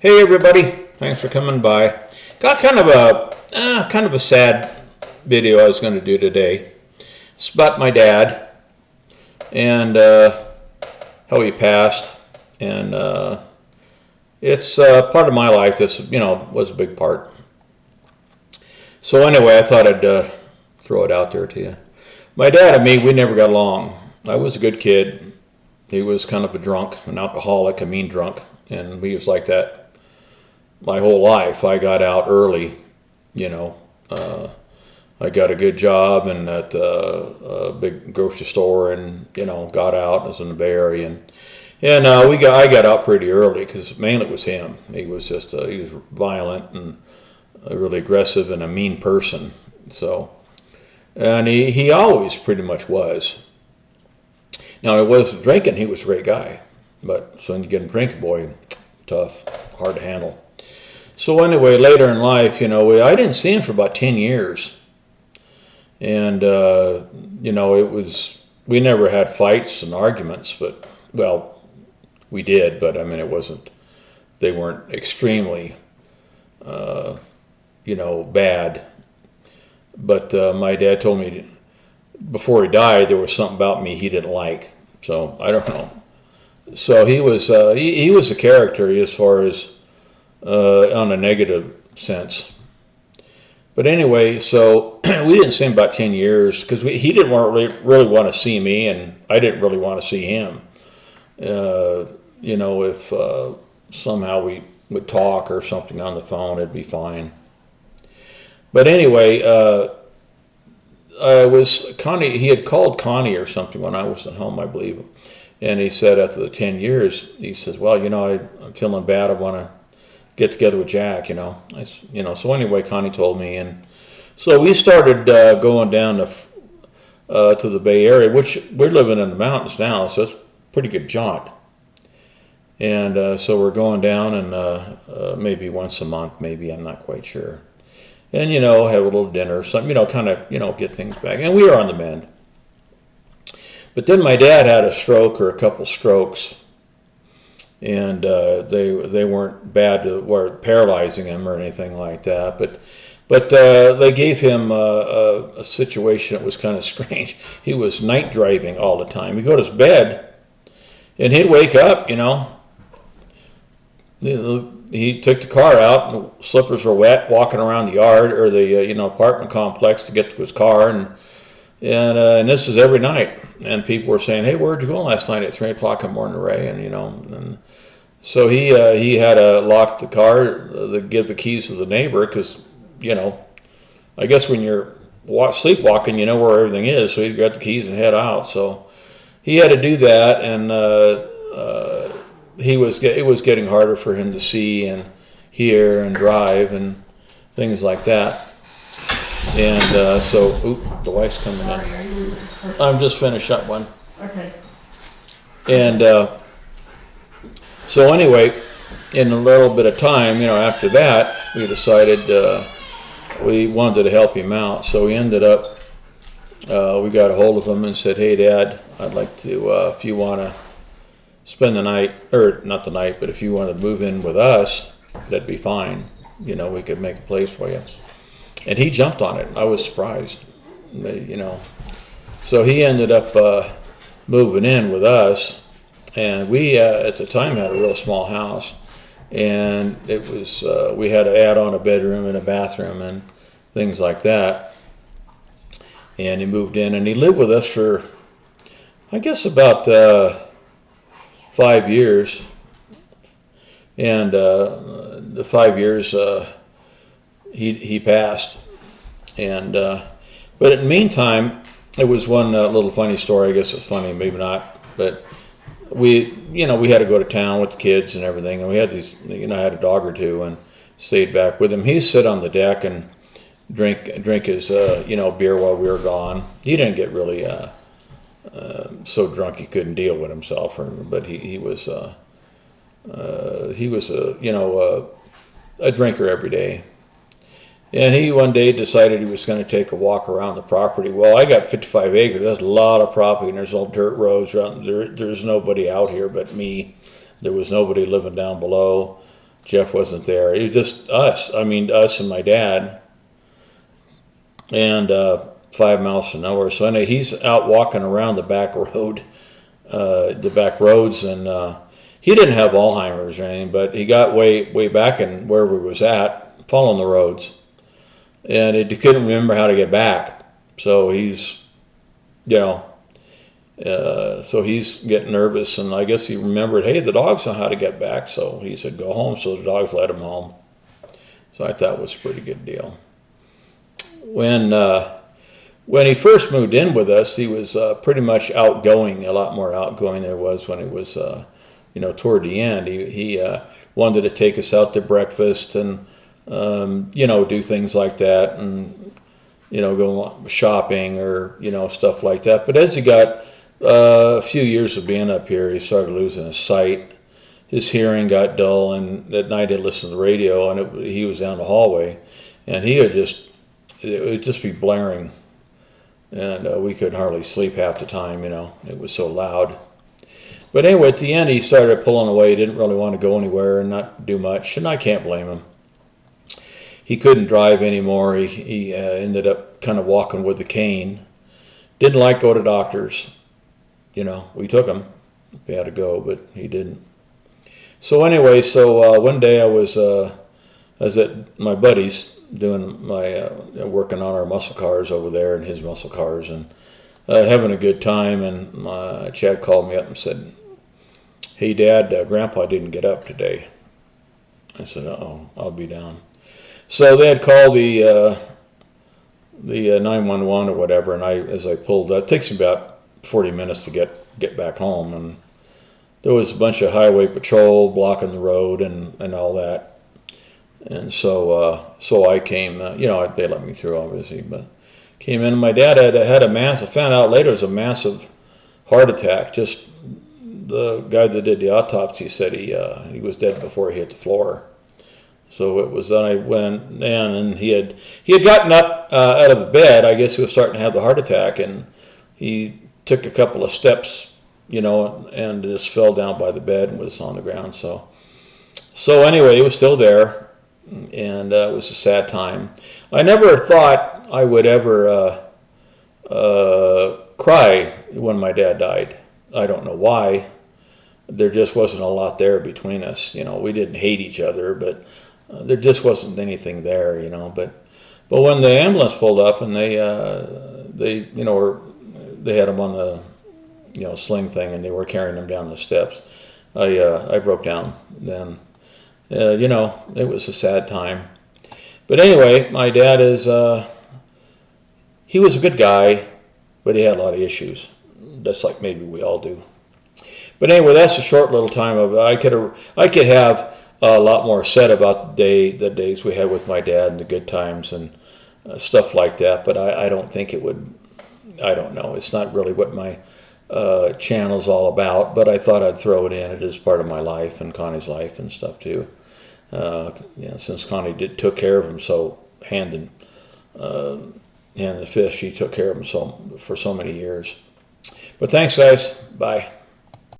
Hey everybody, thanks for coming by. Got kind of a sad video I was going to do today. It's about my dad and how he passed, and it's part of my life. This was a big part. So anyway, I thought I'd throw it out there to you. My dad and me, we never got along. I was a good kid. He was kind of a drunk, an alcoholic, a mean drunk, and he was like that my whole life. I got out early, I got a good job and at a big grocery store, and got out. I was in the Bay Area, and I got out pretty early because mainly it was him. He was he was violent and really aggressive and a mean person. So, and he always pretty much was. Now, it was drinking. He was a great guy, but so when you get him drinking, boy, tough, hard to handle. So anyway, later in life, I didn't see him for about 10 years. And, we never had fights and arguments, but, well, we did, but I mean, they weren't extremely, bad. But my dad told me before he died, there was something about me he didn't like. So I don't know. So he was a character as far as on a negative sense. But anyway, so we didn't see him about 10 years because he didn't really want to see me, and I didn't really want to see him. If somehow we would talk or something on the phone, it'd be fine. But anyway, he had called Connie or something when I was at home, I believe. And he said after the 10 years, he says, well, I'm feeling bad. I want to get together with Jack, So anyway, Connie told me, and so we started going down to the Bay Area, which we're living in the mountains now, so it's a pretty good jaunt. And so we're going down, and maybe once a month, maybe, I'm not quite sure. And, have a little dinner, something, kind of, get things back. And we were on the mend. But then my dad had a stroke or a couple strokes. And they weren't bad, weren't paralyzing him or anything like that. But they gave him a situation that was kind of strange. He was night driving all the time. He'd go to his bed, and he'd wake up, he took the car out, and the slippers were wet, walking around the yard or the apartment complex to get to his car, and this is every night. And people were saying, "Hey, where'd you go last night at 3 o'clock in the morning, Ray?" And so he had to lock the car, give the keys to the neighbor, because I guess when you're sleepwalking, you know where everything is. So he'd grab the keys and head out. So he had to do that, and it was getting harder for him to see and hear and drive and things like that. And the wife's coming in. I'm just finished up one. Okay. And so anyway, in a little bit of time, after that, we decided we wanted to help him out. So we ended up, we got a hold of him and said, "Hey, Dad, I'd like to, if you want to spend the night, or not the night, but if you want to move in with us, that'd be fine. We could make a place for you." And he jumped on it. I was surprised, So he ended up moving in with us, and we at the time had a real small house, and it was we had to add on a bedroom and a bathroom and things like that. And he moved in, and he lived with us for, I guess, about 5 years. And the 5 years he passed, and but in the meantime, it was one little funny story. I guess it's funny, maybe not, but we had to go to town with the kids and everything, and we had these, I had a dog or two and stayed back with him. He'd sit on the deck and drink his beer while we were gone. He didn't get really so drunk he couldn't deal with himself, but he was a drinker every day. And he one day decided he was going to take a walk around the property. Well, I got 55 acres. That's a lot of property, and there's all dirt roads around. There's nobody out here but me. There was nobody living down below. Jeff wasn't there. It was just us. I mean, us and my dad, and 5 miles to nowhere. So anyway, he's out walking around the back road, the back roads, and he didn't have Alzheimer's or anything, but he got way back in wherever he was at, following the roads, and he couldn't remember how to get back. So he's, you know, so he's getting nervous, and I guess he remembered, hey, the dogs know how to get back. So he said, go home. So the dogs let him home. So I thought it was a pretty good deal. When he first moved in with us, he was pretty much outgoing, a lot more outgoing than he was when he was, toward the end. He wanted to take us out to breakfast and, do things like that, and, go shopping or, stuff like that. But as he got a few years of being up here, he started losing his sight. His hearing got dull, and at night he'd listen to the radio, and he was down the hallway, and it would just be blaring, and we could hardly sleep half the time. It was so loud. But anyway, at the end, he started pulling away. He didn't really want to go anywhere and not do much, and I can't blame him. He couldn't drive anymore. He ended up kind of walking with a cane. Didn't like go to doctors. We took him. We had to go, but he didn't. So anyway, one day I was at my buddy's doing my working on our muscle cars over there and his muscle cars, and having a good time. And Chad called me up and said, "Hey, Dad, Grandpa didn't get up today." I said, "Uh-oh, I'll be down." So they had called the 911 or whatever, and as I pulled up, it takes about 40 minutes to get back home, and there was a bunch of highway patrol blocking the road and all that. And so I came, they let me through, obviously, but came in, and my dad had a massive, found out later it was a massive heart attack. Just the guy that did the autopsy said he was dead before he hit the floor. So it was, then I went in, and he had gotten up out of the bed. I guess he was starting to have the heart attack, and he took a couple of steps, and just fell down by the bed and was on the ground. So anyway, he was still there, and it was a sad time. I never thought I would ever cry when my dad died. I don't know why. There just wasn't a lot there between us. We didn't hate each other, but there just wasn't anything there. But when the ambulance pulled up and they had him on the sling thing, and they were carrying him down the steps, I broke down then. It was a sad time. But anyway, my dad he was a good guy, but he had a lot of issues. That's like maybe we all do. But anyway, that's a short little time of it. I could have a lot more said about the days we had with my dad and the good times and stuff like that, but I don't think it would. I don't know. It's not really what my channel's all about, but I thought I'd throw it in. It is part of my life and Connie's life and stuff too. Since Connie took care of him so hand and fist, she took care of him for so many years. But thanks, guys. Bye.